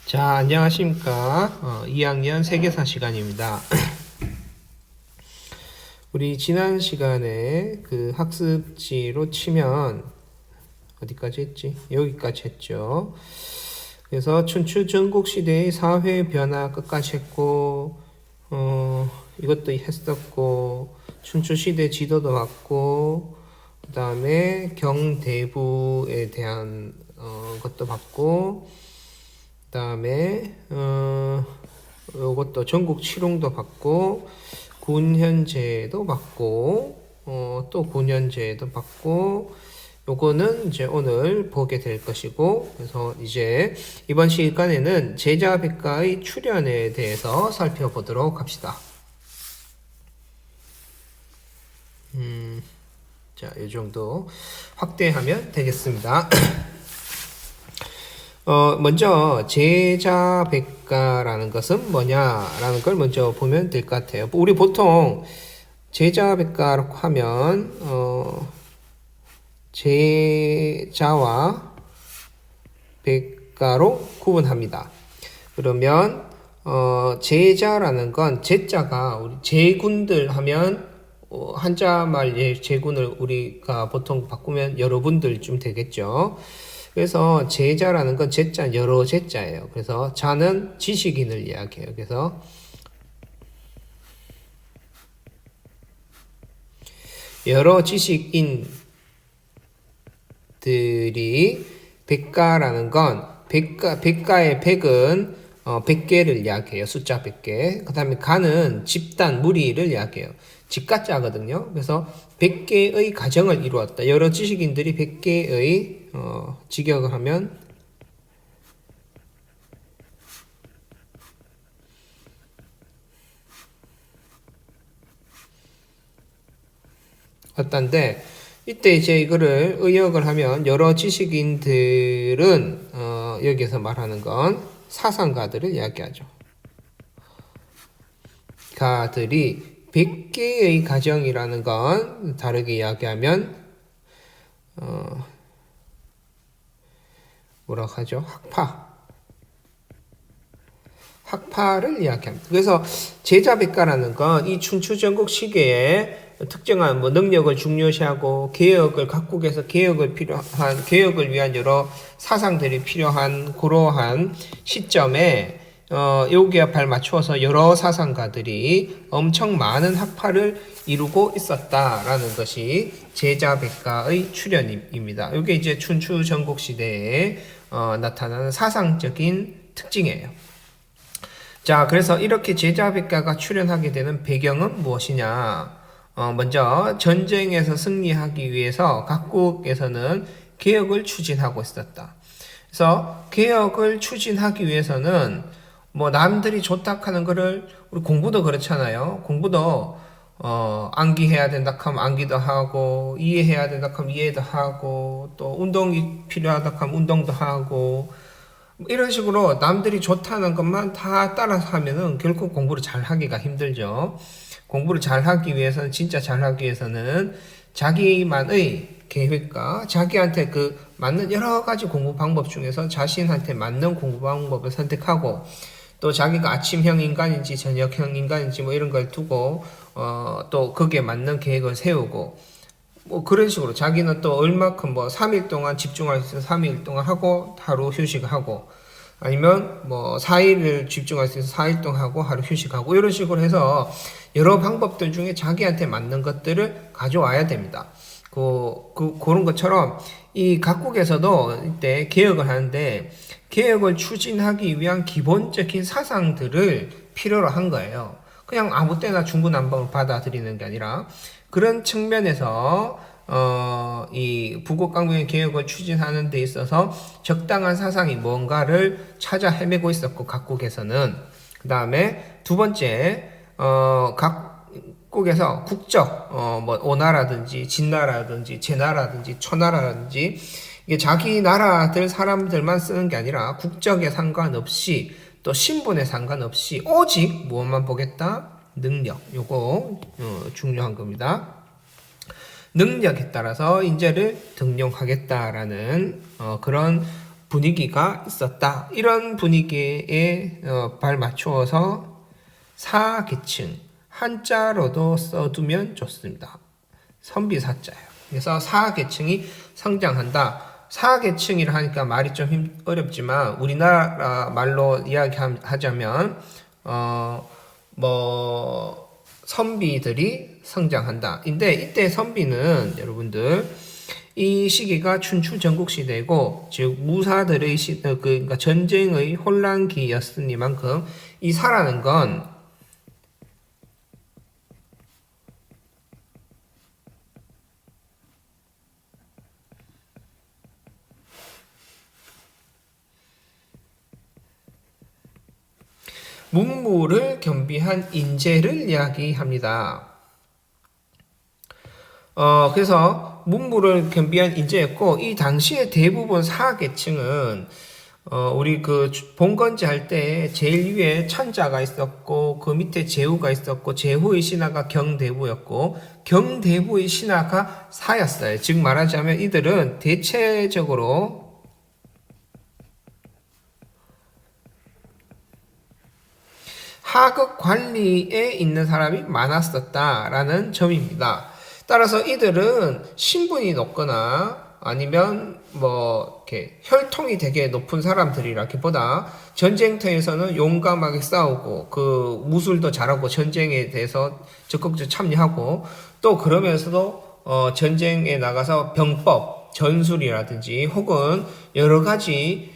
자, 안녕하십니까. 2학년 세계사 시간입니다. 우리 지난 시간에 그 학습지로 치면 어디까지 했지? 여기까지 했죠. 그래서 춘추 전국시대의 사회 변화 끝까지 했고, 이것도 했었고, 춘추시대 지도도 봤고, 그 다음에 경대부에 대한 것도 봤고, 그 다음에 요것도 전국 칠홍도 받고 군현제도 받고 또 군현제도 받고 요거는 이제 오늘 보게 될 것이고, 그래서 이제 이번 시간에는 제자백가의 출현에 대해서 살펴보도록 합시다. 자, 이 정도 확대하면 되겠습니다. 먼저 제자백가라는 것은 뭐냐라는 걸 먼저 보면 될 것 같아요. 우리 보통 제자백가라고 하면 제자와 백가로 구분합니다. 그러면 제자라는 건 제자가 우리 제군들 하면 한자말 제군을 우리가 보통 바꾸면 여러분들쯤 되겠죠. 그래서 제자라는 건 제자, 여러 제자예요. 그래서 자는 지식인을 이야기해요. 그래서 여러 지식인들이 백가라는 건 백가의 백은 100개를 이야기해요. 숫자 100개. 그 다음에 가는 집단, 무리를 이야기해요. 집가자거든요. 그래서 100개의 가정을 이루었다. 여러 지식인들이 100개의 직역을 하면 어떤데, 이때 이제 이거를 의역을 하면 여러 지식인들은 여기서 말하는 건 사상가들을 이야기하죠. 가들이 100개의 가정이라는 건 다르게 이야기하면 뭐라고 하죠? 학파를 이야기합니다. 그래서 제자백가라는 건 이 춘추전국 시기에 특정한 능력을 중요시하고 개혁을 각국에서 개혁을 위한 여러 사상들이 필요한 그러한 시점에 여기에 발맞추어서 여러 사상가들이 엄청 많은 학파를 이루고 있었다라는 것이 제자백가의 출현입니다. 이게 이제 춘추 전국 시대에 나타나는 사상적인 특징이에요. 자, 그래서 이렇게 제자백가가 출현하게 되는 배경은 무엇이냐? 먼저 전쟁에서 승리하기 위해서 각국에서는 개혁을 추진하고 있었다. 그래서 개혁을 추진하기 위해서는 뭐 남들이 좋다 하는 거를, 우리 공부도 그렇잖아요. 공부도 암기해야 된다 하면 암기도 하고, 이해해야 된다 하면 이해도 하고, 또 운동이 필요하다 하면 운동도 하고, 이런 식으로 남들이 좋다는 것만 다 따라서 하면은 결국 공부를 잘 하기가 힘들죠. 공부를 잘 하기 위해서는, 진짜 잘 하기 위해서는 자기만의 계획과 자기한테 그 맞는 여러 가지 공부 방법 중에서 자신한테 맞는 공부 방법을 선택하고, 또 자기가 아침형 인간인지 저녁형 인간인지 뭐 이런 걸 두고 또 거기에 맞는 계획을 세우고, 뭐 그런 식으로 자기는 또 얼마큼 뭐 3일 동안 집중할 수 있어서 3일 동안 하고 하루 휴식하고, 아니면 뭐 4일을 집중할 수 있어서 4일 동안 하고 하루 휴식하고, 이런 식으로 해서 여러 방법들 중에 자기한테 맞는 것들을 가져와야 됩니다. 그런 것처럼 이 각국에서도 이때 개혁을 하는데, 개혁을 추진하기 위한 기본적인 사상들을 필요로 한 거예요. 그냥 아무 때나 중구난방을 받아들이는 게 아니라, 그런 측면에서 이 부국강병의 개혁을 추진하는 데 있어서 적당한 사상이 뭔가를 찾아 헤매고 있었고, 각국에서는. 그 다음에 두 번째, 각국에서 국적, 뭐 오나라든지 진나라든지 제나라든지 초나라든지, 이게 자기 나라들 사람들만 쓰는 게 아니라 국적에 상관없이 또 신분에 상관없이 오직 무엇만 보겠다? 능력. 요거 중요한 겁니다. 능력에 따라서 인재를 등용하겠다라는 그런 분위기가 있었다. 이런 분위기에 발맞추어서 사계층 한자로도 써두면 좋습니다. 선비사자예요. 그래서 사계층이 성장한다. 사계층이라 하니까 말이 좀 어렵지만 우리나라 말로 이야기하자면 선비들이 성장한다. 근데 이때 선비는 여러분들 이 시기가 춘추 전국 시대고 즉 무사들의 그러니까 전쟁의 혼란기였으니만큼 이 사라는 건 문무를 겸비한 인재를 이야기합니다. 그래서 문무를 겸비한 인재였고 이 당시에 대부분 사계층은 우리 그 봉건제 할 때 제일 위에 천자가 있었고 그 밑에 제후가 있었고 제후의 신하가 경대부였고 경대부의 신하가 사였어요. 즉 말하자면 이들은 대체적으로 하급 관리에 있는 사람이 많았었다라는 점입니다. 따라서 이들은 신분이 높거나 아니면 이렇게 혈통이 되게 높은 사람들이라기보다 전쟁터에서는 용감하게 싸우고 그 무술도 잘하고 전쟁에 대해서 적극적으로 참여하고 또 그러면서도 전쟁에 나가서 병법, 전술이라든지 혹은 여러 가지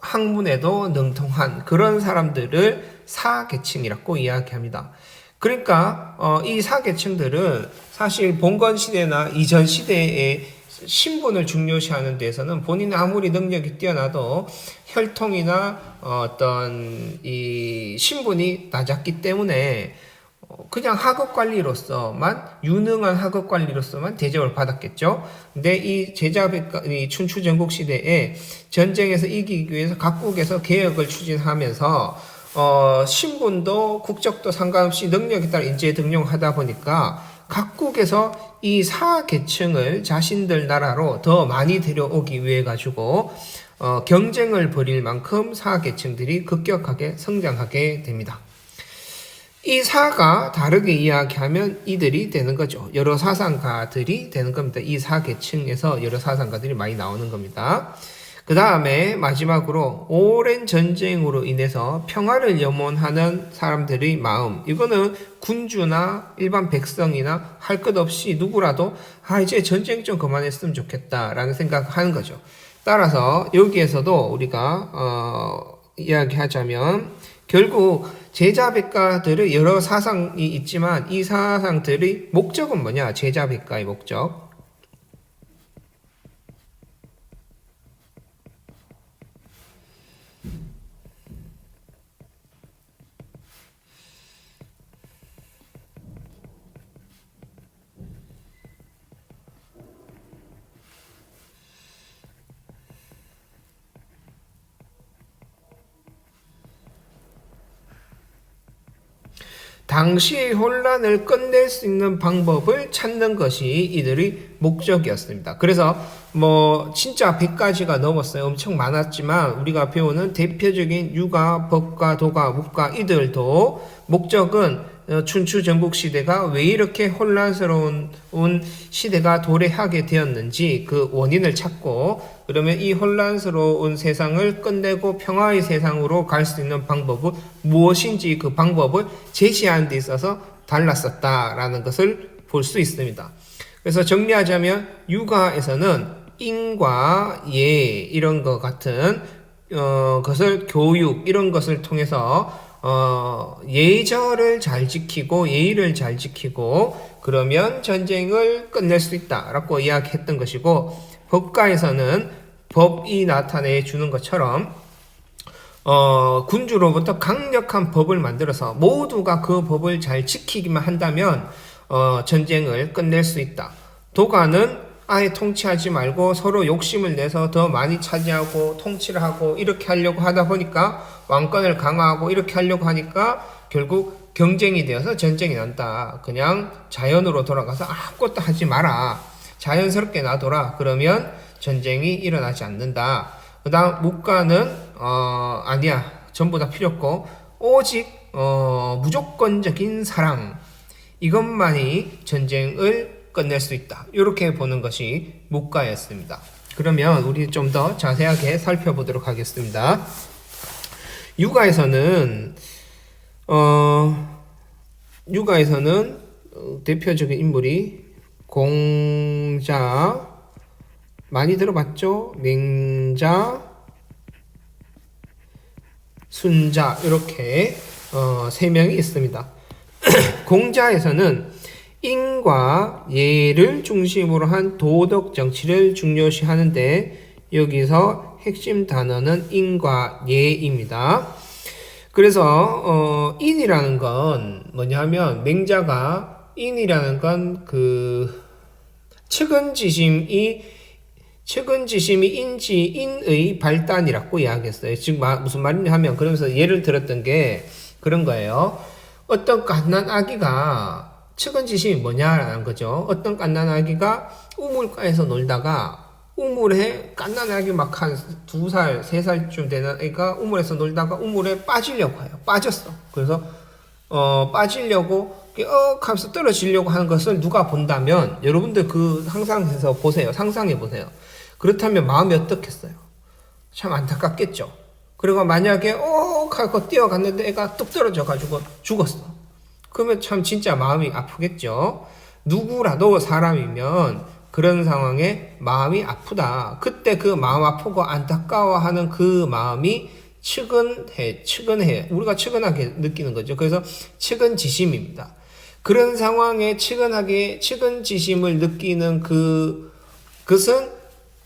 학문에도 능통한 그런 사람들을 사계층이라고 이야기합니다. 그러니까 이 사계층들은 사실 봉건 시대나 이전 시대의 신분을 중요시하는 데서는 본인이 아무리 능력이 뛰어나도 혈통이나 어떤 이 신분이 낮았기 때문에 그냥 하급관리로서만 유능한 하급관리로서만 대접을 받았겠죠. 근데 이 이 춘추 전국 시대에 전쟁에서 이기기 위해서 각국에서 개혁을 추진하면서 신분도 국적도 상관없이 능력에 따라 인재 등용하다 보니까 각국에서 이 사계층을 자신들 나라로 더 많이 데려오기 위해 가지고 경쟁을 벌일 만큼 사계층들이 급격하게 성장하게 됩니다. 이 사가 다르게 이야기하면 이들이 되는 거죠. 여러 사상가들이 되는 겁니다. 이 사계층에서 여러 사상가들이 많이 나오는 겁니다. 그 다음에 마지막으로 오랜 전쟁으로 인해서 평화를 염원하는 사람들의 마음. 이거는 군주나 일반 백성이나 할 것 없이 누구라도 이제 전쟁 좀 그만했으면 좋겠다라는 생각하는 거죠. 따라서 여기에서도 우리가 이야기하자면 결국 제자백가들의 여러 사상이 있지만 이 사상들의 목적은 뭐냐? 제자백가의 목적. 당시의 혼란을 끝낼 수 있는 방법을 찾는 것이 이들의 목적이었습니다. 그래서 진짜 100가지가 넘었어요. 엄청 많았지만 우리가 배우는 대표적인 유가, 법가, 도가, 묵가 이들도 목적은 춘추 전국 시대가 왜 이렇게 혼란스러운 시대가 도래하게 되었는지 그 원인을 찾고 그러면 이 혼란스러운 세상을 끝내고 평화의 세상으로 갈 수 있는 방법은 무엇인지 그 방법을 제시하는 데 있어서 달랐었다라는 것을 볼 수 있습니다. 그래서 정리하자면 유가에서는 인과 예 이런 것 같은 것을 교육 이런 것을 통해서 예절을 잘 지키고 예의를 잘 지키고 그러면 전쟁을 끝낼 수 있다라고 이야기했던 것이고 법가에서는 법이 나타내 주는 것처럼 군주로부터 강력한 법을 만들어서 모두가 그 법을 잘 지키기만 한다면 전쟁을 끝낼 수 있다. 도가는 아예 통치하지 말고 서로 욕심을 내서 더 많이 차지하고 통치를 하고 이렇게 하려고 하다 보니까 왕권을 강화하고 이렇게 하려고 하니까 결국 경쟁이 되어서 전쟁이 난다. 그냥 자연으로 돌아가서 아무것도 하지 마라. 자연스럽게 놔둬라. 그러면 전쟁이 일어나지 않는다. 그 다음 묵가는 아니야, 전부 다 필요 없고 오직 무조건적인 사랑, 이것만이 전쟁을 끝낼 수 있다. 이렇게 보는 것이 묵가였습니다. 그러면 우리 좀 더 자세하게 살펴보도록 하겠습니다. 유가에서는 대표적인 인물이 공자, 많이 들어봤죠? 맹자, 순자, 이렇게 세 명이 있습니다. 공자에서는 인과 예를 중심으로 한 도덕 정치를 중요시하는데, 여기서 핵심 단어는 인과 예입니다. 그래서 인이라는 건 뭐냐면, 맹자가 인이라는 건 측은지심이 인의 발단이라고 이야기했어요. 즉 무슨 말이냐 하면, 그러면서 예를 들었던 게 그런 거예요. 어떤 갓난아기가, 측은지심이 뭐냐라는 거죠. 어떤 갓난아기가 우물가에서 놀다가, 우물에 갓난아기 막 한 2살, 3살쯤 되는 애가 우물에서 놀다가 우물에 빠지려고 해요. 빠졌어. 그래서 빠지려고 하면서 떨어지려고 하는 것을 누가 본다면, 여러분들 항상해서 보세요. 상상해 보세요. 그렇다면 마음이 어떻겠어요? 참 안타깝겠죠. 그리고 만약에 하고 뛰어갔는데 애가 뚝 떨어져가지고 죽었어. 그러면 참 진짜 마음이 아프겠죠. 누구라도 사람이면 그런 상황에 마음이 아프다. 그때 그 마음 아프고 안타까워하는 그 마음이 측은해. 우리가 측은하게 느끼는 거죠. 그래서 측은지심입니다. 그런 상황에 측은지심을 느끼는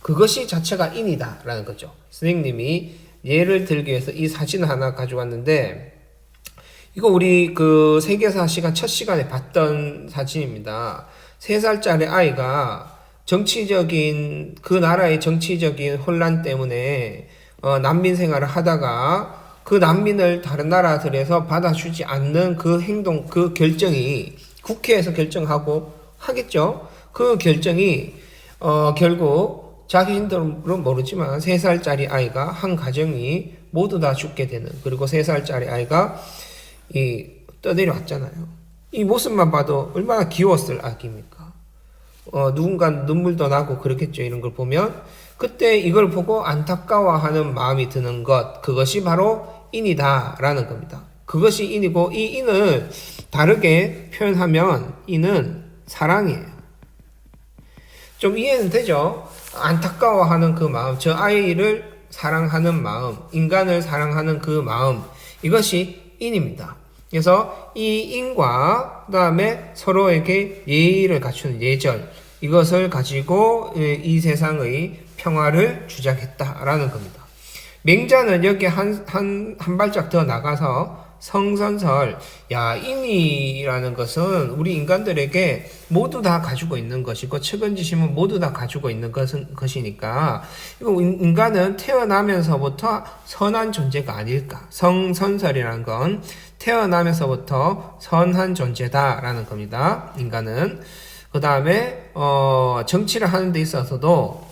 그것이 자체가 인이다라는 거죠. 선생님이 예를 들기 위해서 이 사진을 하나 가져왔는데, 이거 우리 세계사 시간 첫 시간에 봤던 사진입니다. 3살짜리 아이가 그 나라의 정치적인 혼란 때문에 난민 생활을 하다가, 그 난민을 다른 나라들에서 받아주지 않는 그 행동, 그 결정이 국회에서 결정하고 하겠죠. 그 결정이 결국 자신들은 모르지만 3살짜리 아이가, 한 가정이 모두 다 죽게 되는, 그리고 3살짜리 아이가 떠내려왔잖아요. 이 모습만 봐도 얼마나 귀여웠을 아기입니까? 누군가 눈물도 나고 그렇겠죠. 이런 걸 보면. 그때 이걸 보고 안타까워하는 마음이 드는 것, 그것이 바로 인이다라는 겁니다. 그것이 인이고, 이 인을 다르게 표현하면 인은 사랑이에요. 좀 이해는 되죠? 안타까워하는 그 마음, 저 아이를 사랑하는 마음, 인간을 사랑하는 그 마음, 이것이 인입니다. 그래서 이 인과 그다음에 서로에게 예의를 갖추는 예절, 이것을 가지고 이 세상의 평화를 주장했다라는 겁니다. 맹자는 여기 한 발짝 더 나가서 성선설, 인이라는 것은 우리 인간들에게 모두 다 가지고 있는 것이고, 측은지심은 모두 다 가지고 있는 것이니까, 이거 인간은 태어나면서부터 선한 존재가 아닐까. 성선설이라는 건 태어나면서부터 선한 존재다라는 겁니다. 인간은. 그 다음에 정치를 하는 데 있어서도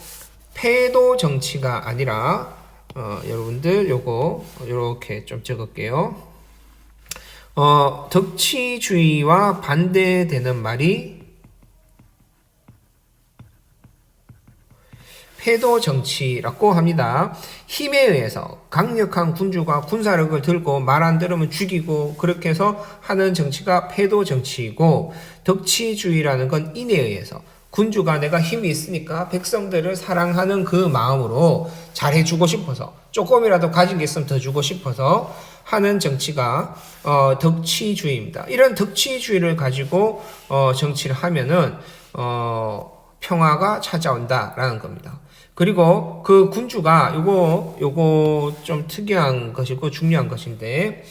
패도 정치가 아니라, 여러분들 요거 요렇게 좀 적을게요. 덕치주의와 반대되는 말이 패도 정치라고 합니다. 힘에 의해서 강력한 군주가 군사력을 들고 말 안 들으면 죽이고, 그렇게 해서 하는 정치가 패도 정치이고, 덕치주의라는 건 인에 의해서, 군주가 내가 힘이 있으니까 백성들을 사랑하는 그 마음으로 잘해주고 싶어서, 조금이라도 가진 게 있으면 더 주고 싶어서 하는 정치가 덕치주의입니다. 이런 덕치주의를 가지고 정치를 하면은 평화가 찾아온다라는 겁니다. 그리고 그 군주가 요거 좀 특이한 것이고 중요한 것인데,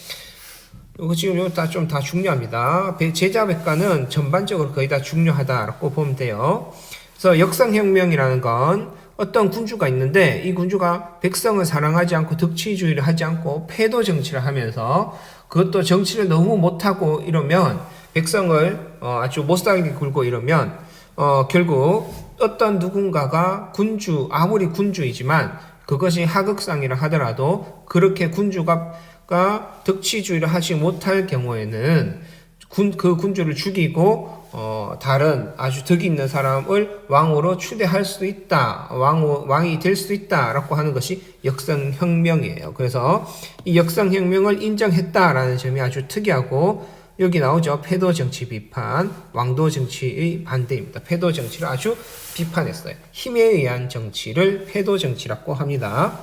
이거 지금 이거 다 중요합니다. 제자백과는 전반적으로 거의 다 중요하다라고 보면 돼요. 그래서 역성혁명이라는 건 어떤 군주가 있는데, 이 군주가 백성을 사랑하지 않고 덕치주의를 하지 않고 패도 정치를 하면서, 그것도 정치를 너무 못하고 이러면, 백성을 아주 못살게 굴고 이러면 결국 어떤 누군가가 군주, 아무리 군주이지만 그것이 하극상이라 하더라도 그렇게 군주가 덕치주의를 하지 못할 경우에는 그 군주를 죽이고 다른 아주 덕이 있는 사람을 왕으로 추대할 수도 있다. 왕이 될 수도 있다라고 하는 것이 역성혁명이에요. 그래서 이 역성혁명을 인정했다라는 점이 아주 특이하고 여기 나오죠. 패도정치 비판, 왕도정치의 반대입니다. 패도정치를 아주 비판했어요. 힘에 의한 정치를 패도정치라고 합니다.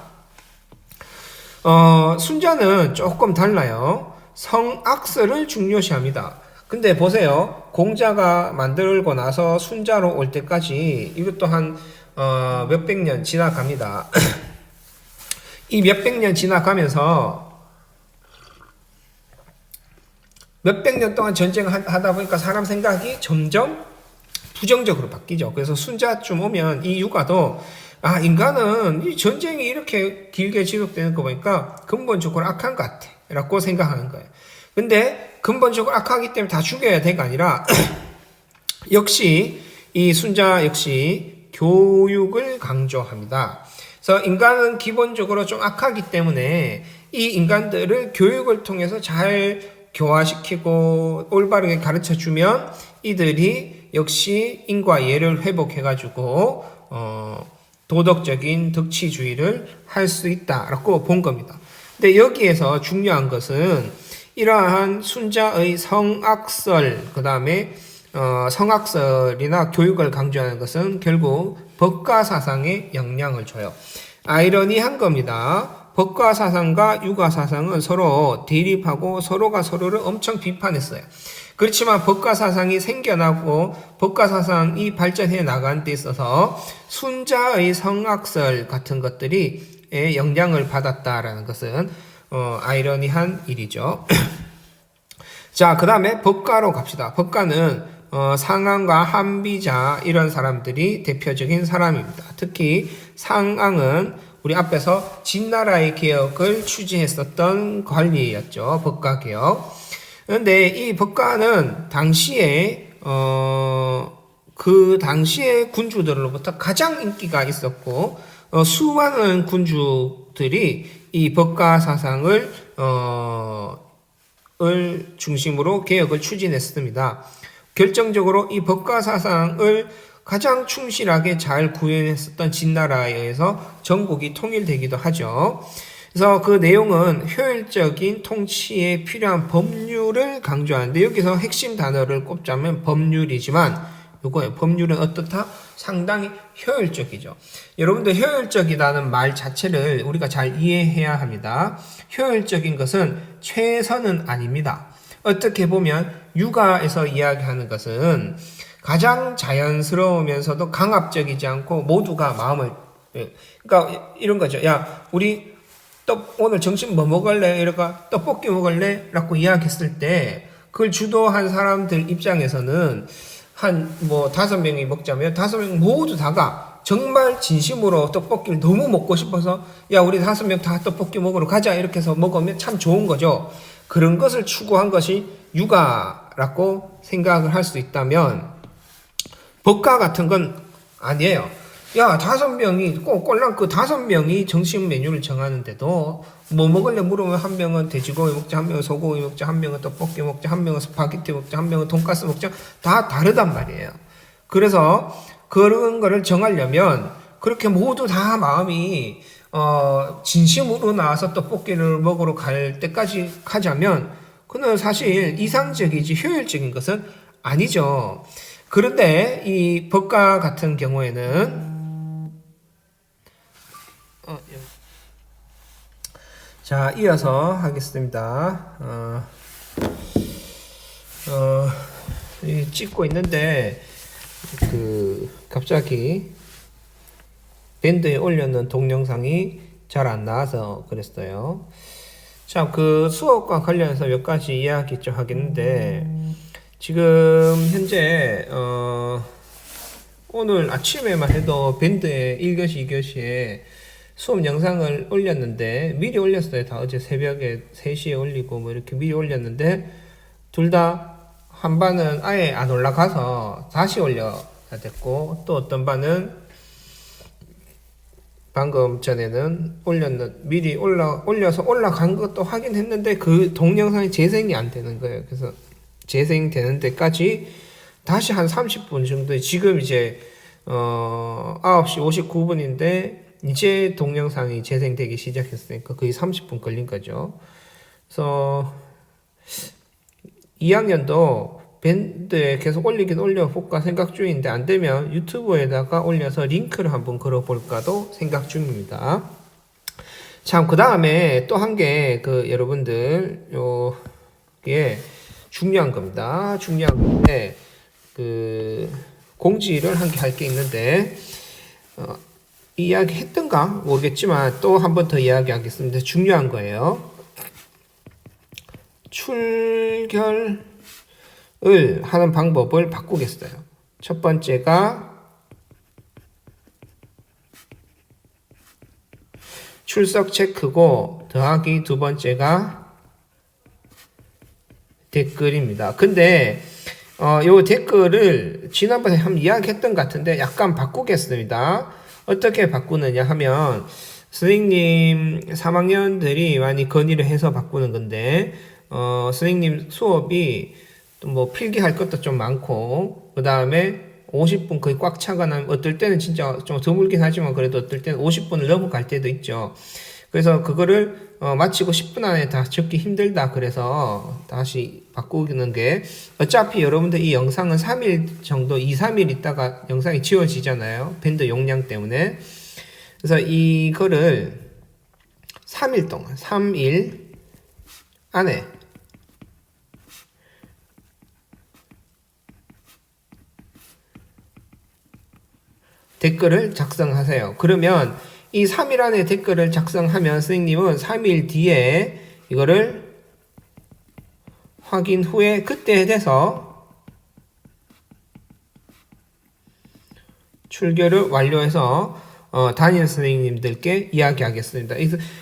순자는 조금 달라요. 성악설을 중요시합니다. 근데 보세요. 공자가 만들고 나서 순자로 올 때까지 이것도 한 몇백 년 지나갑니다. 이 몇백 년 지나가면서 몇백 년 동안 전쟁을 하다 보니까 사람 생각이 점점 부정적으로 바뀌죠. 그래서 순자쯤 오면 이 유가도 인간은 이 전쟁이 이렇게 길게 지속되는 거 보니까 근본적으로 악한 것 같아 라고 생각하는 거예요. 근데 근본적으로 악하기 때문에 다 죽여야 될가 아니라 역시 이 순자 역시 교육을 강조합니다. 그래서 인간은 기본적으로 좀 악하기 때문에 이 인간들을 교육을 통해서 잘 교화시키고 올바르게 가르쳐주면 이들이 역시 인과 예를 회복해가지고 도덕적인 덕치주의를 할 수 있다라고 본 겁니다. 근데 여기에서 중요한 것은 이러한 순자의 성악설, 그 다음에 성악설이나 교육을 강조하는 것은 결국 법가 사상에 영향을 줘요. 아이러니한 겁니다. 법가 사상과 유가 사상은 서로 대립하고 서로가 서로를 엄청 비판했어요. 그렇지만 법가 사상이 생겨나고 법가 사상이 발전해 나가는 데 있어서 순자의 성악설 같은 것들이 영향을 받았다라는 것은 아이러니한 일이죠. 자, 그 다음에 법가로 갑시다. 법가는 상왕과 한비자 이런 사람들이 대표적인 사람입니다. 특히 상왕은 우리 앞에서 진나라의 개혁을 취지했었던 관리였죠. 법가개혁. 그런데 이 법가는 당시에 그 당시의 군주들로부터 가장 인기가 있었고 수많은 군주들이 이 법가 사상을 중심으로 개혁을 추진했습니다. 결정적으로 이 법가 사상을 가장 충실하게 잘 구현했었던 진나라에 의해서 전국이 통일되기도 하죠. 그래서 그 내용은 효율적인 통치에 필요한 법률을 강조하는데 여기서 핵심 단어를 꼽자면 법률이지만 이거예요. 법률은 어떻다? 상당히 효율적이죠. 여러분들 효율적이라는 말 자체를 우리가 잘 이해해야 합니다. 효율적인 것은 최선은 아닙니다. 어떻게 보면 육아에서 이야기하는 것은 가장 자연스러우면서도 강압적이지 않고 모두가 마음을 그러니까 이런 거죠. 야, 우리 오늘 점심 뭐 먹을래? 이러니까 떡볶이 먹을래? 라고 이야기했을 때 그걸 주도한 사람들 입장에서는 한 5명이 먹자면 5명 모두 다가 정말 진심으로 떡볶이를 너무 먹고 싶어서 야, 우리 5명 다 떡볶이 먹으러 가자 이렇게 해서 먹으면 참 좋은 거죠. 그런 것을 추구한 것이 육아라고 생각을 할 수 있다면 법가 같은 건 아니에요. 야, 5명이 꼴랑 그 5명이 점심 메뉴를 정하는데도 뭐 먹을래 물으면 한 명은 돼지고기 먹자, 한 명은 소고기 먹자, 한 명은 떡볶이 먹자, 한 명은 스파게티 먹자, 한 명은 돈가스 먹자, 다 다르단 말이에요. 그래서 그런 거를 정하려면 그렇게 모두 다 마음이 진심으로 나와서 떡볶이를 먹으러 갈 때까지 하자면 그는 사실 이상적이지 효율적인 것은 아니죠. 그런데 이 법가 같은 경우에는 자, 이어서 하겠습니다. 찍고 있는데 갑자기 밴드에 올려놓은 동영상이 잘 안 나와서 그랬어요. 자, 그 수업과 관련해서 몇 가지 이야기 좀 하겠는데 지금 현재 오늘 아침에만 해도 밴드의 1교시, 2교시에 수업 영상을 올렸는데 미리 올렸어요. 다 어제 새벽에 3시에 올리고 뭐 이렇게 미리 올렸는데 둘 다 한 반은 아예 안 올라가서 다시 다 됐고, 또 어떤 바는 방금 전에는 미리 올려서 올라간 것도 확인했는데 그 동영상이 재생이 안 되는 거예요. 그래서 재생되는 데까지 다시 한 30분 정도, 지금 이제 9시 59분인데 이제 동영상이 재생되기 시작했으니까 거의 30분 걸린 거죠. 그래서 2학년도 밴드에 계속 올려볼까 생각 중인데 안 되면 유튜브에다가 올려서 링크를 한번 걸어볼까도 생각 중입니다. 참, 그 다음에 또 한 게 여러분들 요게 중요한 겁니다. 중요한 건데 공지를 한 개 할 게 있는데 이야기 했던가 모르겠지만 또 한 번 더 이야기하겠습니다. 중요한 거예요. 출결을 하는 방법을 바꾸겠어요. 첫 번째가 출석 체크고 더하기 두 번째가 댓글입니다. 근데 요 댓글을 지난번에 한번 이야기했던 것 같은데 약간 바꾸겠습니다. 어떻게 바꾸느냐 하면 선생님 3학년들이 많이 건의를 해서 바꾸는 건데 선생님 수업이 뭐 필기할 것도 좀 많고 그 다음에 50분 거의 꽉 차거나 어떨 때는 진짜 좀 드물긴 하지만 그래도 어떨 때는 50분을 넘어갈 때도 있죠. 그래서 그거를 마치고 10분 안에 다 적기 힘들다 그래서 다시 바꾸는 게, 어차피 여러분들 이 영상은 3일 정도 2, 3일 있다가 영상이 지워지잖아요. 밴드 용량 때문에. 그래서 이거를 3일 동안 3일 안에 댓글을 작성하세요. 그러면 이 3일 안에 댓글을 작성하면 선생님은 3일 뒤에 이거를 확인 후에 그때에 대해서 출결을 완료해서 담임 선생님들께 이야기하겠습니다.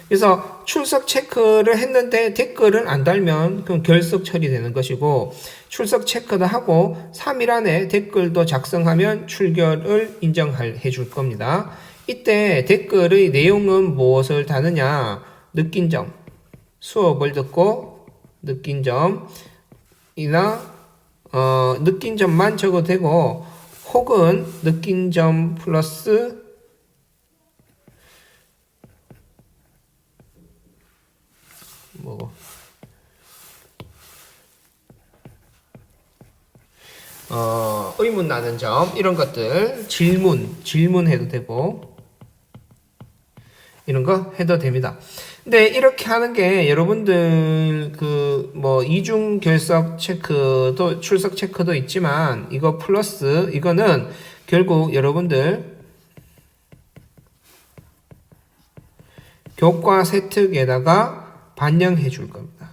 그래서 출석 체크를 했는데 댓글은 안 달면 그럼 결석 처리되는 것이고, 출석 체크도 하고 3일 안에 댓글도 작성하면 출결을 인정해 줄 겁니다. 이때 댓글의 내용은 무엇을 다느냐? 느낀 점, 수업을 듣고 느낀 점이나 느낀 점만 적어도 되고, 혹은 느낀 점 플러스 의문 나는 점, 이런 것들, 질문해도 되고, 이런 거 해도 됩니다. 근데 이렇게 하는 게 여러분들 이중 결석 체크도, 출석 체크도 있지만, 이거 플러스, 이거는 결국 여러분들 교과 세특에다가 반영해 줄 겁니다.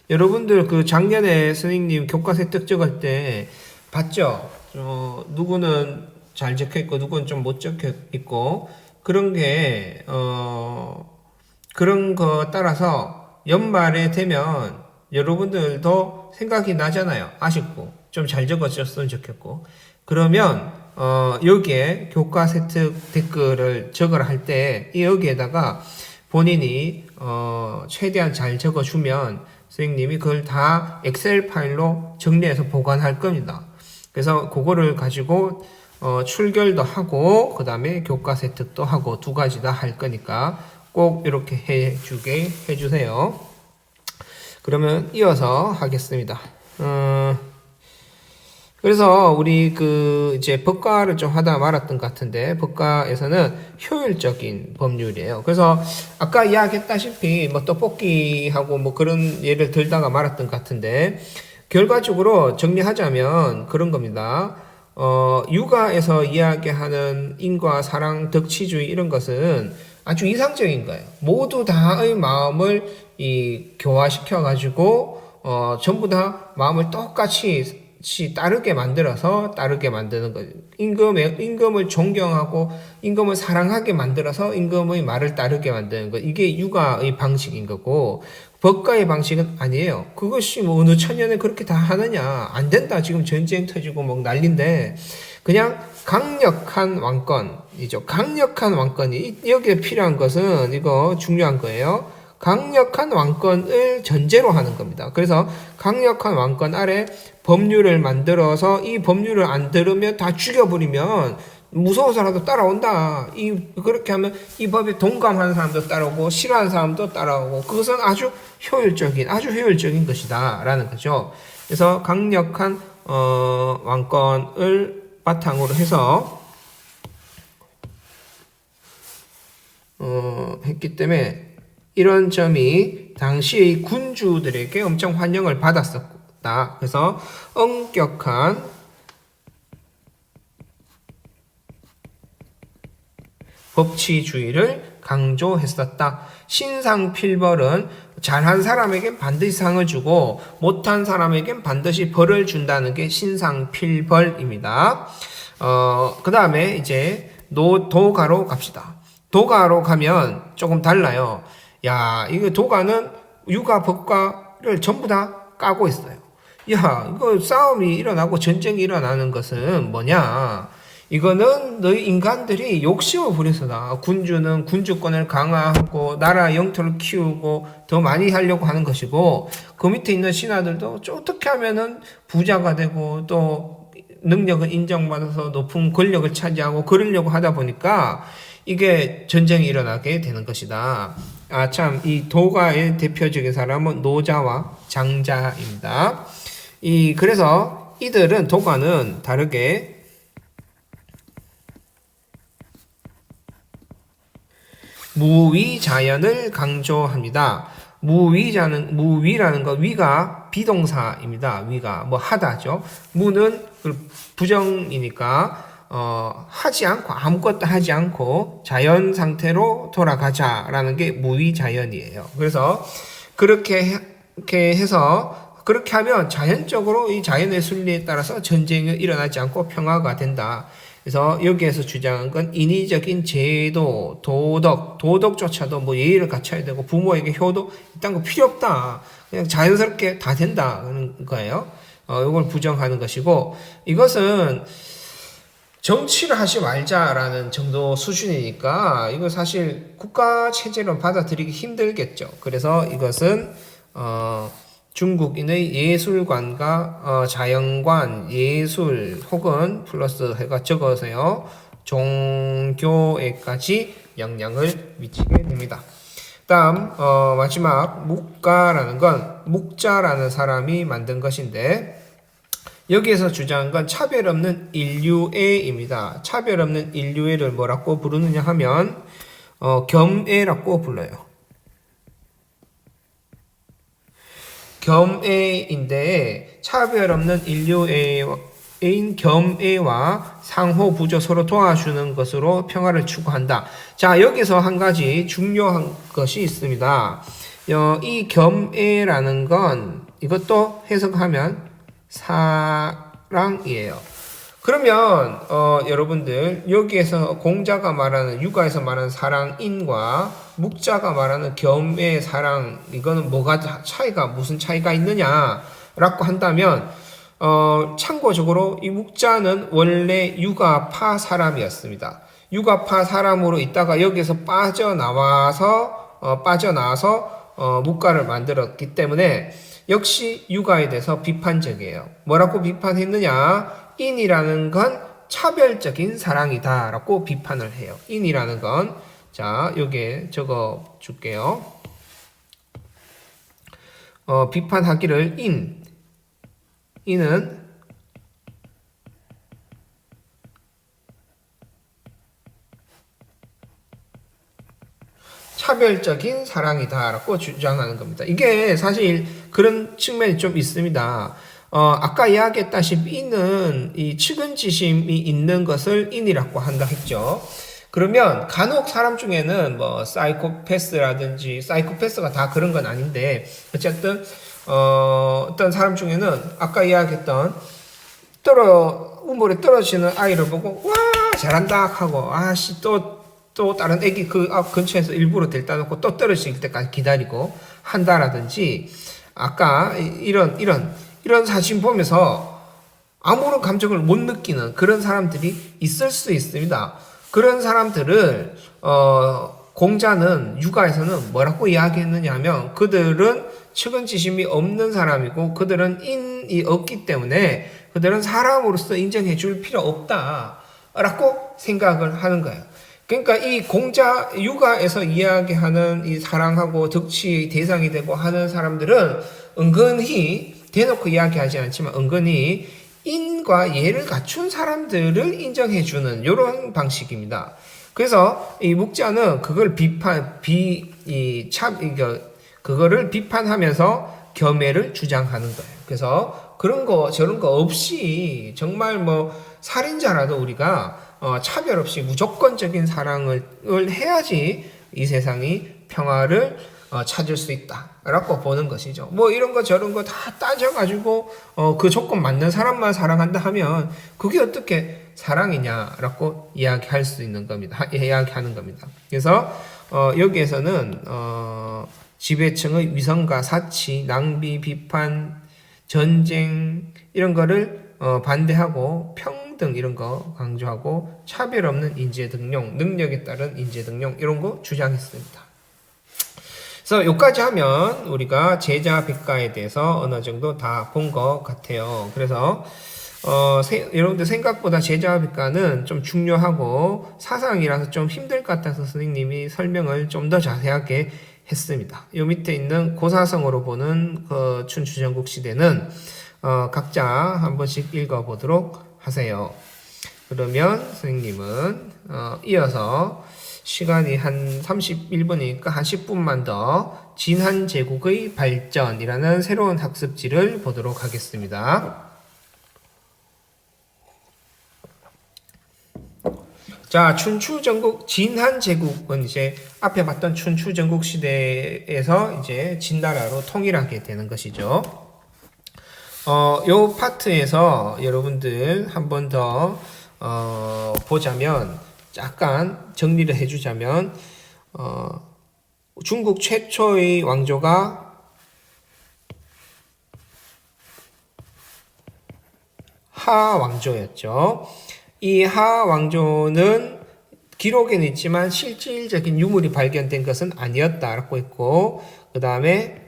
여러분들 작년에 선생님 교과 세특 적을 때 봤죠? 누구는 잘 적혀 있고 누구는 좀 못 적혀 있고, 그런 게 그런 거 따라서 연말에 되면 여러분들도 생각이 나잖아요. 아쉽고 좀 잘 적어졌으면 좋겠고. 그러면 여기에 교과 세특 댓글을 적으라 할 때 여기에다가 본인이 최대한 잘 적어주면 선생님이 그걸 다 엑셀 파일로 정리해서 보관할 겁니다. 그래서 그거를 가지고 출결도 하고 그 다음에 교과 세특도 하고 두 가지 다 할 거니까 꼭 이렇게 해주세요. 그러면 이어서 하겠습니다. 그래서 우리 이제 법과를 좀 하다 말았던 것 같은데, 법과에서는 효율적인 법률이에요. 그래서 아까 이야기했다시피 떡볶이하고 그런 예를 들다가 말았던 것 같은데, 결과적으로 정리하자면 그런 겁니다. 육아에서 이야기하는 인과 사랑, 덕치주의 이런 것은 아주 이상적인 거예요. 모두 다의 마음을 교화시켜가지고 전부 다 마음을 똑같이 따르게 만드는 거죠. 임금을 존경하고 임금을 사랑하게 만들어서 임금의 말을 따르게 만드는 것. 이게 육아의 방식인 거고, 법가의 방식은 아니에요. 그것이 뭐 어느 천년에 그렇게 다 하느냐. 안 된다. 지금 전쟁 터지고 뭐 난리인데, 그냥 강력한 왕권이죠. 강력한 왕권이, 여기에 필요한 것은 이거 중요한 거예요. 강력한 왕권을 전제로 하는 겁니다. 그래서 강력한 왕권 아래 법률을 만들어서 이 법률을 안 들으면 다 죽여버리면 무서워서라도 따라온다. 그렇게 하면 이 법에 동감하는 사람도 따라오고 싫어하는 사람도 따라오고, 그것은 아주 효율적인 것이다 라는 거죠. 그래서 강력한 왕권을 바탕으로 해서 했기 때문에 이런 점이 당시의 군주들에게 엄청 환영을 받았었다. 그래서 엄격한 법치주의를 강조했었다. 신상필벌은 잘한 사람에겐 반드시 상을 주고 못한 사람에겐 반드시 벌을 준다는 게 신상필벌입니다. 그 다음에 이제 도가로 갑시다. 도가로 가면 조금 달라요. 야, 이거 도가는 육아 법과를 전부 다 까고 있어요. 야, 이거 싸움이 일어나고 전쟁이 일어나는 것은 뭐냐? 이거는 너희 인간들이 욕심을 부려서다. 군주는 군주권을 강화하고 나라 영토를 키우고 더 많이 하려고 하는 것이고, 그 밑에 있는 신하들도 어떻게 하면은 부자가 되고 또 능력을 인정받아서 높은 권력을 차지하고 그러려고 하다 보니까 이게 전쟁이 일어나게 되는 것이다. 참, 이 도가의 대표적인 사람은 노자와 장자입니다. 그래서 이들은, 도가는 다르게 무위자연을 강조합니다. 무위라는 거, 위가 비동사입니다. 위가 뭐 하다죠. 무는 부정이니까 하지 않고, 아무것도 하지 않고 자연 상태로 돌아가자라는 게 무위자연이에요. 그래서 그렇게 해서, 그렇게 하면 자연적으로 이 자연의 순리에 따라서 전쟁이 일어나지 않고 평화가 된다. 그래서 여기에서 주장한 건 인위적인 제도, 도덕조차도 뭐 예의를 갖춰야 되고 부모에게 효도 이딴 거 필요 없다. 그냥 자연스럽게 다 된다는 거예요. 이걸 부정하는 것이고, 이것은 정치를 하지 말자라는 정도 수준이니까 이거 사실 국가 체제로 받아들이기 힘들겠죠. 그래서 이것은 중국인의 예술관과 자연관, 예술 혹은 플러스 해가 적어서요, 종교에까지 영향을 미치게 됩니다. 다음 마지막 묵가라는 건 묵자라는 사람이 만든 것인데, 여기에서 주장한 건 차별 없는 인류애입니다. 차별 없는 인류애를 뭐라고 부르느냐 하면 겸애라고 불러요. 겸애인데, 차별 없는 인류애인 겸애와 상호 부조, 서로 도와주는 것으로 평화를 추구한다. 자, 여기서 한 가지 중요한 것이 있습니다. 이 겸애라는 건 이것도 해석하면 사랑이에요. 그러면 여러분들, 여기에서 공자가 말하는, 육아에서 말하는 사랑인과 묵자가 말하는 겸의 사랑, 이거는 무슨 차이가 있느냐라고 한다면, 참고적으로 이 묵자는 원래 육아파 사람이었습니다. 육아파 사람으로 있다가 여기에서 빠져나와서 묵가를 만들었기 때문에 역시 육아에 대해서 비판적이에요. 뭐라고 비판했느냐? 인이라는 건 차별적인 사랑이다 라고 비판을 해요. 인이라는 건, 자, 여기에 적어 줄게요. 비판하기를, 인은 차별적인 사랑이다 라고 주장하는 겁니다. 이게 사실 그런 측면이 좀 있습니다. 아까 이야기했다시피 인은 이 측은지심이 있는 것을 인이라고 한다 했죠. 그러면 간혹 사람 중에는 뭐 사이코패스가 다 그런 건 아닌데, 어쨌든 어떤 사람 중에는 아까 이야기했던 우물에 떨어지는 아이를 보고 와 잘한다 하고 아씨 또 다른 애기 그 앞 근처에서 일부러 데려다 놓고 또 떨어질 때까지 기다리고 한다라든지 아까 이런 사진 보면서 아무런 감정을 못 느끼는 그런 사람들이 있을 수 있습니다. 그런 사람들을 공자는 육아에서는 뭐라고 이야기했느냐 하면 그들은 측은지심이 없는 사람이고 그들은 인이 없기 때문에 그들은 사람으로서 인정해 줄 필요 없다라고 생각을 하는 거예요. 그러니까 이 공자 육아에서 이야기하는 이 사랑하고 덕치의 대상이 되고 하는 사람들은 은근히 대놓고 이야기하지 않지만 은근히 인과 예를 갖춘 사람들을 인정해주는 이런 방식입니다. 그래서 이 묵자는 그걸 그거를 비판하면서 겸해를 주장하는 거예요. 그래서 그런 거 저런 거 없이 정말 뭐 살인자라도 우리가 차별 없이 무조건적인 사랑을 해야지 이 세상이 평화를 찾을 수 있다라고 보는 것이죠. 뭐 이런 거 저런 거 다 따져가지고 그 조건 맞는 사람만 사랑한다 하면 그게 어떻게 사랑이냐라고 이야기할 수 있는 겁니다. 이야기하는 겁니다. 그래서 여기에서는 지배층의 위선과 사치, 낭비, 비판, 전쟁 이런 거를 반대하고 평등 이런 거 강조하고 차별 없는 인재 등용, 능력에 따른 인재 등용 이런 거 주장했습니다. 그래서 여기까지 하면 우리가 제자 백가에 대해서 어느 정도 다 본 것 같아요. 그래서 여러분들 생각보다 제자 백가는 좀 중요하고 사상이라서 좀 힘들 것 같아서 선생님이 설명을 좀 더 자세하게 했습니다. 요 밑에 있는 고사성으로 보는 그 춘추전국 시대는 각자 한 번씩 읽어보도록 하세요. 그러면 선생님은 이어서 시간이 한 31분이니까 한 10분만 더 진한제국의 발전이라는 새로운 학습지를 보도록 하겠습니다. 자, 춘추전국 진한제국은 이제 앞에 봤던 춘추전국 시대에서 이제 진나라로 통일하게 되는 것이죠. 요 파트에서 여러분들 한 번 더 보자면 약간 정리를 해주자면 중국 최초의 왕조가 하 왕조였죠. 이 하 왕조는 기록에는 있지만 실질적인 유물이 발견된 것은 아니었다라고 했고 그 다음에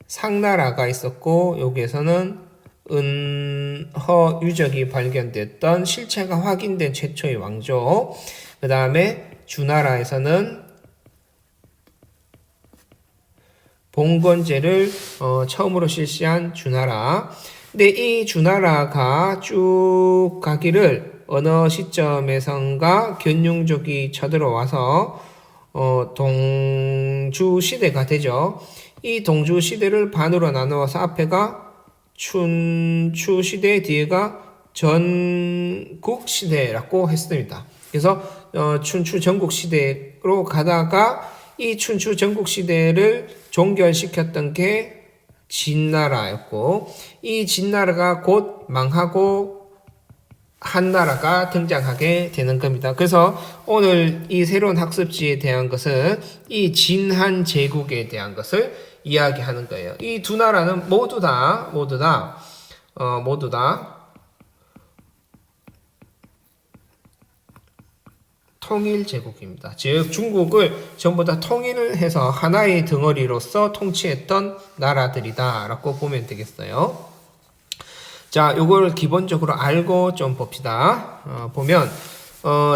상나라가 있었고 여기에서는 은허 유적이 발견됐던 실체가 확인된 최초의 왕조 그 다음에 주나라에서는 봉건제를 처음으로 실시한 주나라. 근데 이 주나라가 쭉 가기를 어느 시점에선가 견융족이 쳐들어와서 동주시대가 되죠. 이 동주시대를 반으로 나누어서 앞에가 춘추시대 뒤에가 전국시대라고 했습니다. 그래서 춘추전국시대로 가다가 이 춘추전국시대를 종결시켰던 게 진나라였고 이 진나라가 곧 망하고 한나라가 등장하게 되는 겁니다. 그래서 오늘 이 새로운 학습지에 대한 것은 이 진한제국에 대한 것을 이야기하는 거예요. 이 두 나라는 모두 다 통일제국입니다. 즉 중국을 전부 다 통일을 해서 하나의 덩어리로서 통치했던 나라들이다라고 보면 되겠어요. 자, 요걸 기본적으로 알고 좀 봅시다. 보면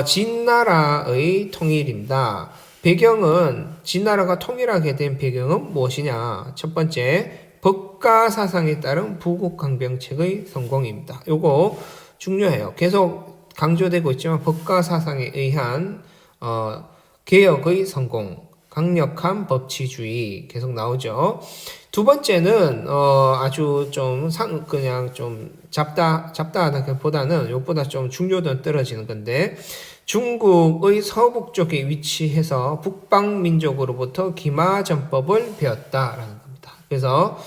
진나라의 통일입니다. 배경은 진나라가 통일하게 된 배경은 무엇이냐? 첫 번째, 법가 사상에 따른 부국강병책의 성공입니다. 요거 중요해요. 계속 강조되고 있지만 법가 사상에 의한 개혁의 성공, 강력한 법치주의 계속 나오죠. 두 번째는 아주 좀 그냥 좀 잡다하다기보다는 이것보다 좀 중요도는 떨어지는 건데 중국의 서북 쪽에 위치해서 북방 민족으로부터 기마전법을 배웠다라는 겁니다. 그래서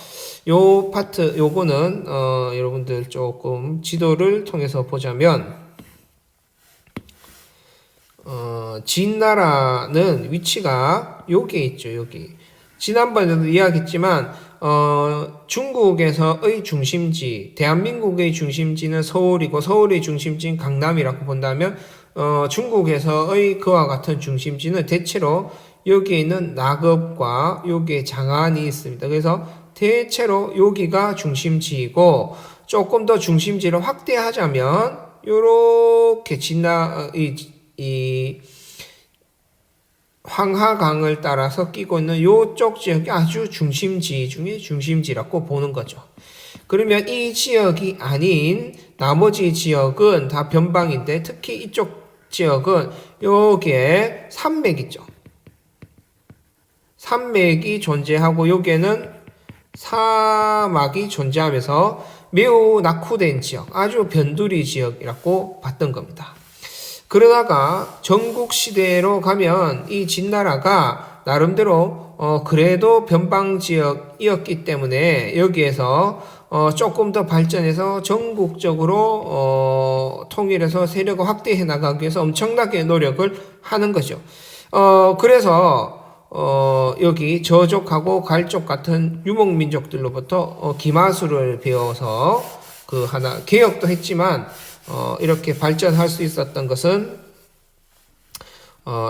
요 파트, 요거는, 여러분들 조금 지도를 통해서 보자면, 진나라는 위치가 여기에 있죠, 여기. 지난번에도 이야기했지만, 중국에서의 중심지, 대한민국의 중심지는 서울이고, 서울의 중심지는 강남이라고 본다면, 중국에서의 그와 같은 중심지는 대체로 여기에 있는 낙읍과 여기에 장안이 있습니다. 그래서 대체로 여기가 중심지이고, 조금 더 중심지를 확대하자면, 요렇게 이 황하강을 따라서 끼고 있는 요쪽 지역이 아주 중심지 중에 중심지라고 보는 거죠. 그러면 이 지역이 아닌 나머지 지역은 다 변방인데 특히 이쪽 지역은 여기에 산맥 있죠. 산맥이 존재하고 여기에는 사막이 존재하면서 매우 낙후된 지역, 아주 변두리 지역이라고 봤던 겁니다. 그러다가 전국시대로 가면 이 진나라가 나름대로 그래도 변방지역이었기 때문에 여기에서 조금 더 발전해서 전국적으로 통일해서 세력을 확대해 나가기 위해서 엄청나게 노력을 하는 거죠. 그래서 여기 저족하고 갈족 같은 유목민족들로부터 기마술을 배워서 그 하나 개혁도 했지만 이렇게 발전할 수 있었던 것은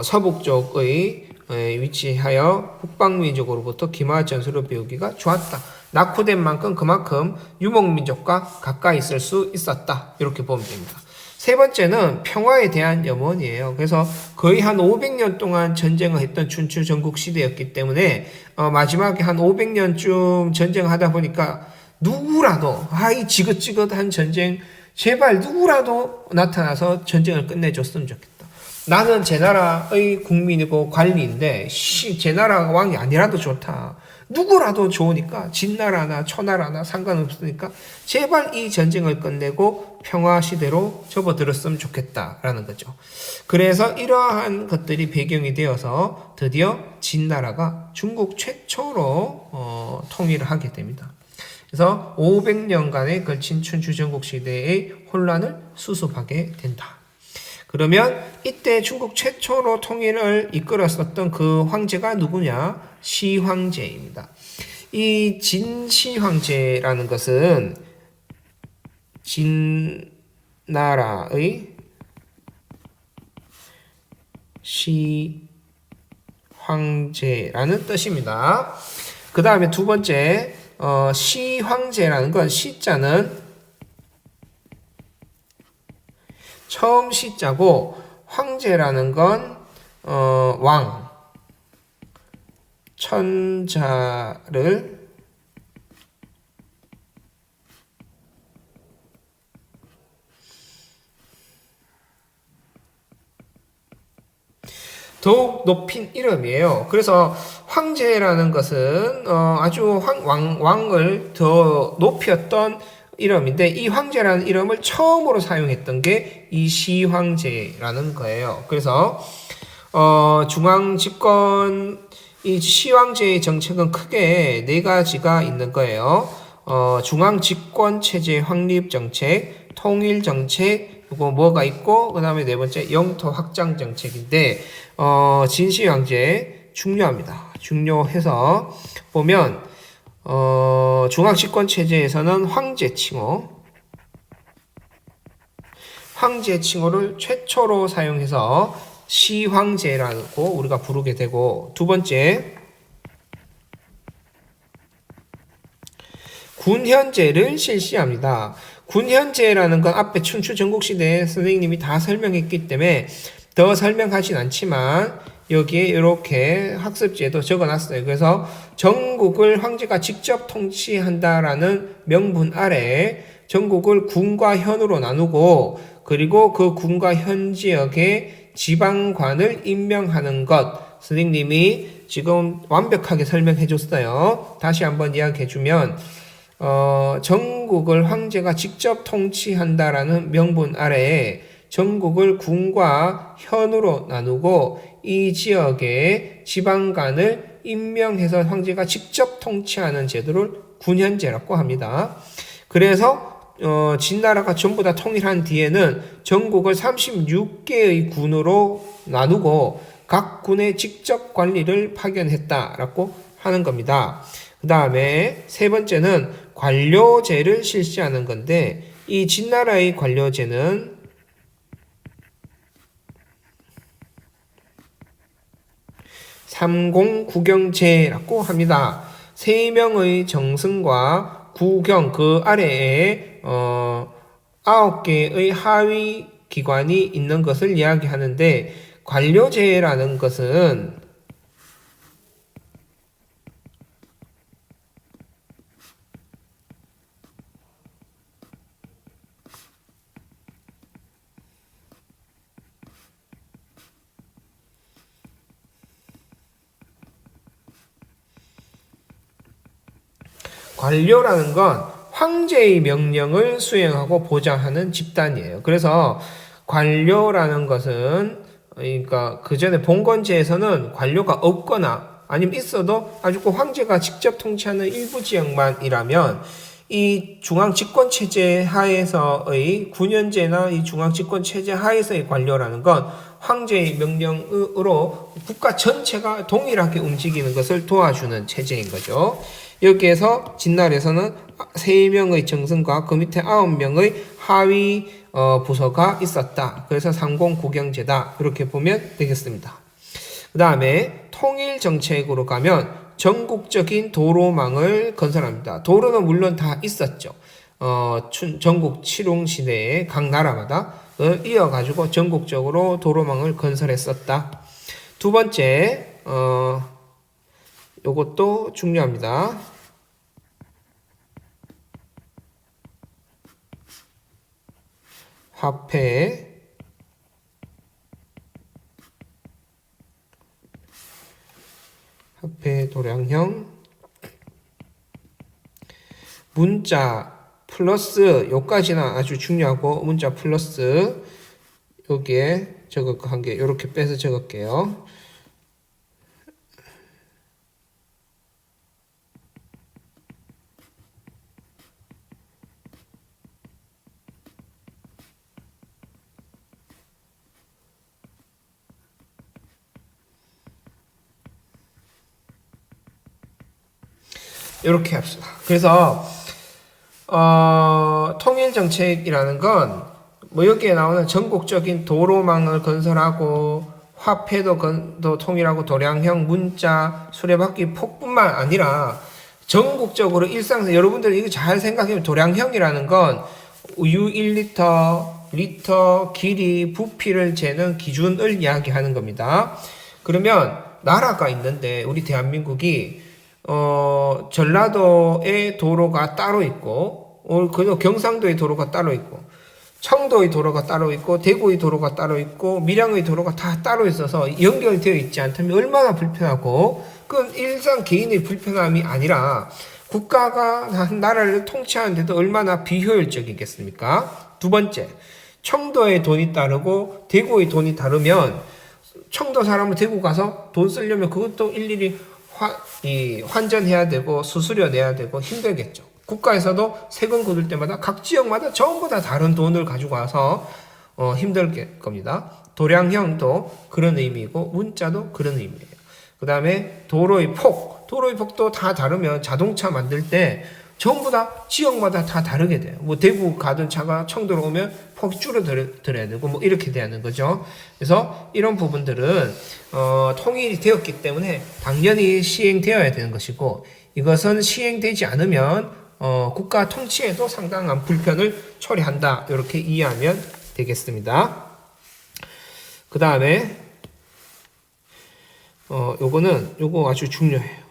서북 쪽의 위치하여 북방민족으로부터 기마전술을 배우기가 좋았다. 낙후된 만큼 그만큼 유목민족과 가까이 있을 수 있었다. 이렇게 보면 됩니다. 세 번째는 평화에 대한 염원이에요. 그래서 거의 한 500년 동안 전쟁을 했던 춘추 전국 시대였기 때문에 마지막에 한 500년쯤 전쟁하다 보니까 누구라도 이 지긋지긋한 전쟁 제발 누구라도 나타나서 전쟁을 끝내줬으면 좋겠다. 나는 제 나라의 국민이고 관리인데 제 나라가 왕이 아니라도 좋다. 누구라도 좋으니까 진나라나 초나라나 상관없으니까 제발 이 전쟁을 끝내고 평화시대로 접어들었으면 좋겠다라는 거죠. 그래서 이러한 것들이 배경이 되어서 드디어 진나라가 중국 최초로 통일을 하게 됩니다. 그래서 500년간에 걸친 춘추 전국 시대의 혼란을 수습하게 된다. 그러면 이때 중국 최초로 통일을 이끌었었던 그 황제가 누구냐? 시황제입니다. 이 진시황제라는 것은 진나라의 시황제라는 뜻입니다. 그 다음에 두 번째 시황제라는 건 시자는 처음 시자고 황제라는 건 왕, 천자를 더욱 높인 이름이에요. 그래서 황제라는 것은 아주 왕을 더 높였던 이름인데 이 황제라는 이름을 처음으로 사용했던 게 이 시황제라는 거예요. 그래서 중앙 집권 이 시황제의 정책은 크게 네 가지가 있는 거예요. 중앙 집권 체제 확립 정책, 통일 정책, 그리고 뭐가 있고 그다음에 네 번째 영토 확장 정책인데 진시황제 중요합니다. 중요해서 보면 중앙 집권 체제에서는 황제 칭호를 최초로 사용해서 시황제라고 우리가 부르게 되고 두 번째 군현제를 실시합니다. 군현제라는 건 앞에 춘추 전국시대에 선생님이 다 설명했기 때문에 더 설명하진 않지만 여기에 이렇게 학습지에도 적어놨어요. 그래서 전국을 황제가 직접 통치한다라는 명분 아래 전국을 군과 현으로 나누고 그리고 그 군과 현 지역에 지방관을 임명하는 것 선생님이 지금 완벽하게 설명해 줬어요. 다시 한번 이야기해 주면 전국을 황제가 직접 통치한다라는 명분 아래에 전국을 군과 현으로 나누고 이 지역에 지방관을 임명해서 황제가 직접 통치하는 제도를 군현제라고 합니다. 그래서 진나라가 전부 다 통일한 뒤에는 전국을 36개의 군으로 나누고 각 군의 직접 관리를 파견했다라고 하는 겁니다. 그 다음에 세 번째는 관료제를 실시하는 건데, 이 진나라의 관료제는 삼공구경제라고 합니다. 3명의 정승과 구경 그 아래에 9개의 하위 기관이 있는 것을 이야기하는데, 관료제라는 것은 관료라는 건 황제의 명령을 수행하고 보장하는 집단이에요. 그래서 관료라는 것은, 그러니까 그 전에 봉건제에서는 관료가 없거나 아니면 있어도 아주 그 황제가 직접 통치하는 일부 지역만이라면, 이 중앙집권체제 하에서의 군현제나 이 중앙집권체제 하에서의 관료라는 건 황제의 명령으로 국가 전체가 동일하게 움직이는 것을 도와주는 체제인 거죠. 여기에서 진날에서는 3명의 정승과 그 밑에 9명의 하위 부서가 있었다. 그래서 삼공구경제다. 이렇게 보면 되겠습니다. 그 다음에 통일정책으로 가면 전국적인 도로망을 건설합니다. 도로는 물론 다 있었죠. 전국 칠홍시대에 각 나라마다 이어가지고 전국적으로 도로망을 건설했었다. 두 번째, 요것도 중요합니다. 화폐, 도량형, 문자 플러스, 요까지는 아주 중요하고, 문자 플러스 여기에 한 개 요렇게 빼서 적을게요. 이렇게 합시다. 그래서 통일정책이라는 건 뭐 여기에 나오는 전국적인 도로망을 건설하고 화폐도 통일하고 도량형, 문자, 수레바퀴, 폭뿐만 아니라 전국적으로 일상에서 여러분들 이거 잘 생각해보면 도량형이라는 건 우유 1리터, 리터, 길이, 부피를 재는 기준을 이야기하는 겁니다. 그러면 나라가 있는데 우리 대한민국이 전라도의 도로가 따로 있고, 그리고 경상도의 도로가 따로 있고, 청도의 도로가 따로 있고, 대구의 도로가 따로 있고, 밀양의 도로가 다 따로 있어서 연결되어 있지 않다면 얼마나 불편하고, 그건 일상 개인의 불편함이 아니라 국가가 한 나라를 통치하는데도 얼마나 비효율적이겠습니까? 두 번째, 청도의 돈이 따르고 대구의 돈이 다르면 청도 사람을 대구 가서 돈 쓰려면 그것도 일일이 환전해야 되고 수수료 내야 되고 힘들겠죠. 국가에서도 세금 거둘 때마다 각 지역마다 전부 다 다른 돈을 가지고 와서 힘들 겁니다. 도량형도 그런 의미이고 문자도 그런 의미예요. 그 다음에 도로의 폭도 다 다르면 자동차 만들 때 전부 다 지역마다 다 다르게 돼요. 뭐 대구 가던 차가 청도로 오면 폭이 줄어들어야 되고 뭐 이렇게 되는 거죠. 그래서 이런 부분들은 통일이 되었기 때문에 당연히 시행되어야 되는 것이고, 이것은 시행되지 않으면 국가 통치에도 상당한 불편을 초래한다. 이렇게 이해하면 되겠습니다. 그 다음에 요거 아주 중요해요.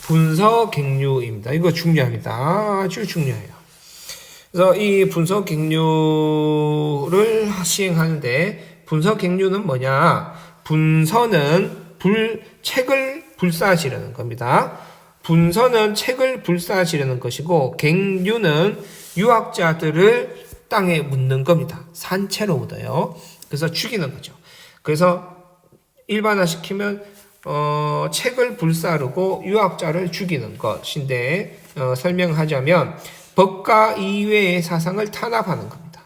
분서객류입니다. 이거 중요합니다. 아주 중요해요. 그래서 이 분서객류를 시행하는데, 분서객류는 뭐냐? 분서는 책을 불사시라는 겁니다. 분서는 책을 불사지르는 것이고 갱류는 유학자들을 땅에 묻는 겁니다. 산채로 묻어요. 그래서 죽이는 거죠. 그래서 일반화시키면 책을 불사르고 유학자를 죽이는 것인데 설명하자면 법가 이외의 사상을 탄압하는 겁니다.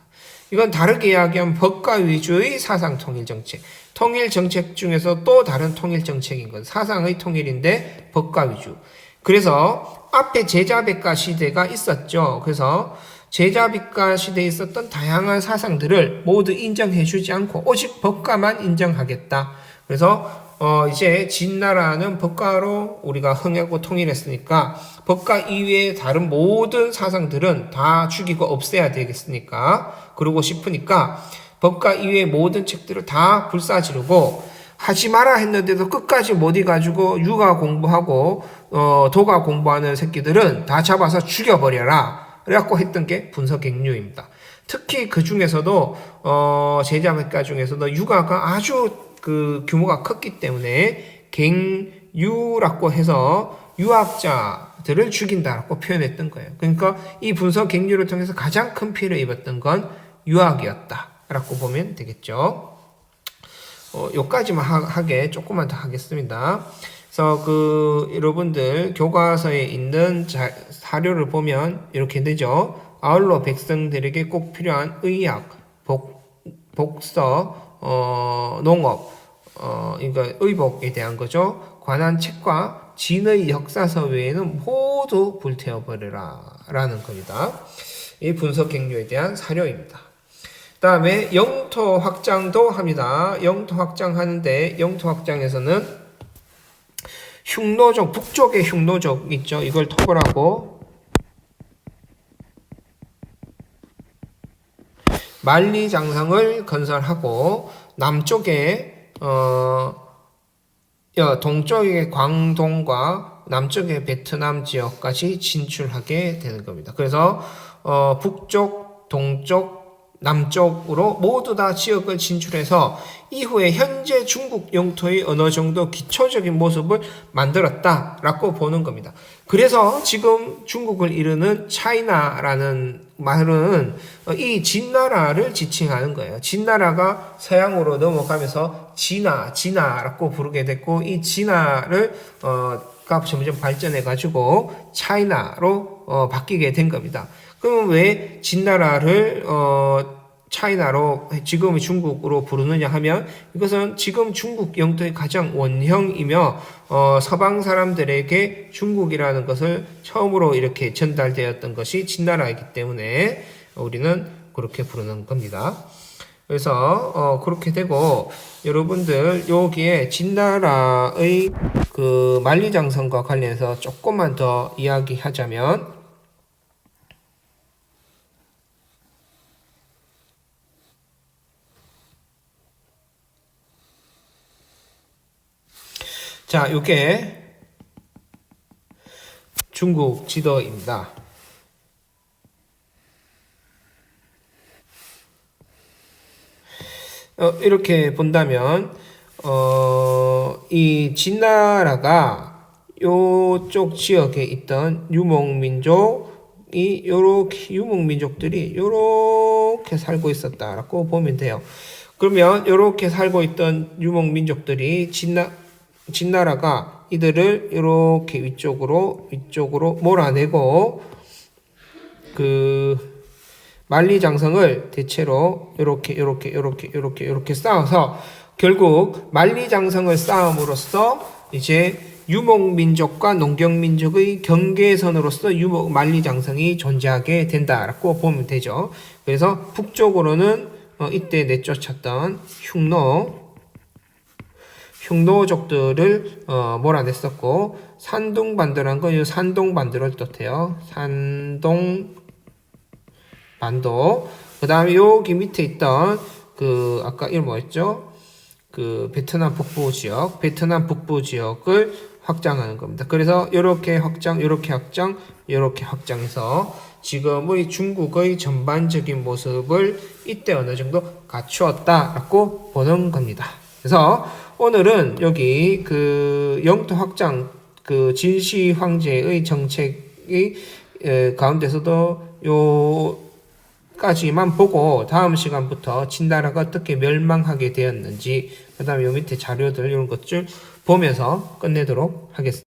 이건 다르게 이야기하면 법가 위주의 사상 통일 정책. 통일 정책 중에서 또 다른 통일 정책인 것. 사상의 통일인데 법가 위주. 그래서 앞에 제자백가 시대가 있었죠. 그래서 제자백가 시대에 있었던 다양한 사상들을 모두 인정해주지 않고 오직 법가만 인정하겠다. 그래서 이제 진나라는 법가로 우리가 흥하고 통일했으니까 법가 이외의 다른 모든 사상들은 다 죽이고 없애야 되겠으니까 그러고 싶으니까 법가 이외의 모든 책들을 다 불사지르고 하지 마라 했는데도 끝까지 못 이가지고 유가 공부하고 도가 공부하는 새끼들은 다 잡아서 죽여버려라. 그래갖고 했던 게 분서갱류입니다. 특히 그 중에서도 제자백가 중에서도 유가가 아주 그 규모가 컸기 때문에 갱유라고 해서 유학자들을 죽인다라고 표현했던 거예요. 그러니까 이 분서갱류를 통해서 가장 큰 피해를 입었던 건 유학이었다라고 보면 되겠죠. 요까지만 하게 조금만 더 하겠습니다. 그래서 여러분들 교과서에 있는 사료를 보면 이렇게 되죠. 아울러 백성들에게 꼭 필요한 의학, 복서, 농업, 그러니까 의복에 대한 거죠. 관한 책과 진의 역사서 외에는 모두 불태워버려라 라는 겁니다. 이 분서갱류에 대한 사료입니다. 그 다음에 영토 확장도 합니다. 영토 확장하는데 영토 확장에서는 흉노족, 북쪽의 흉노족 있죠. 이걸 토벌하고 만리장성을 건설하고 남쪽에 동쪽의 광동과 남쪽의 베트남 지역까지 진출하게 되는 겁니다. 그래서 북쪽, 동쪽, 남쪽으로 모두 다 지역을 진출해서 이후에 현재 중국 영토의 어느 정도 기초적인 모습을 만들었다라고 보는 겁니다. 그래서 지금 중국을 이루는 차이나라는 말은 이 진나라를 지칭하는 거예요. 진나라가 서양으로 넘어가면서 진나라고 부르게 됐고 이 진나를 가 점점 발전해 가지고 차이나로 바뀌게 된 겁니다. 그럼 왜 진나라를 차이나로 지금의 중국으로 부르느냐 하면 이것은 지금 중국 영토의 가장 원형이며 서방 사람들에게 중국이라는 것을 처음으로 이렇게 전달되었던 것이 진나라이기 때문에 우리는 그렇게 부르는 겁니다. 그래서 그렇게 되고 여러분들 여기에 진나라의 그 만리장성과 관련해서 조금만 더 이야기하자면 자, 이게 중국 지도입니다. 이렇게 본다면 이 진나라가 요쪽 지역에 있던 유목민족이 요렇게 유목민족들이 요렇게 살고 있었다라고 보면 돼요. 그러면 요렇게 살고 있던 유목민족들이 진나라가 이들을 이렇게 위쪽으로 몰아내고 그 만리장성을 대체로 이렇게 쌓아서 결국 만리장성을 쌓음으로써 이제 유목민족과 농경민족의 경계선으로서 만리장성이 존재하게 된다라고 보면 되죠. 그래서 북쪽으로는 이때 내쫓았던 흉노족들을 몰아냈었고 산둥반도라는 건 이 산동반도를 뜻해요. 산동반도. 그 다음에 여기 밑에 있던 그 아까 이름 뭐였죠? 그 베트남 북부 지역을 확장하는 겁니다. 그래서 이렇게 확장, 이렇게 확장해서 지금의 중국의 전반적인 모습을 이때 어느 정도 갖추었다라고 보는 겁니다. 그래서 오늘은 여기 그 영토 확장 그 진시 황제의 정책이 가운데서도 요까지만 보고 다음 시간부터 진나라가 어떻게 멸망하게 되었는지, 그 다음에 요 밑에 자료들 이런 것들 보면서 끝내도록 하겠습니다.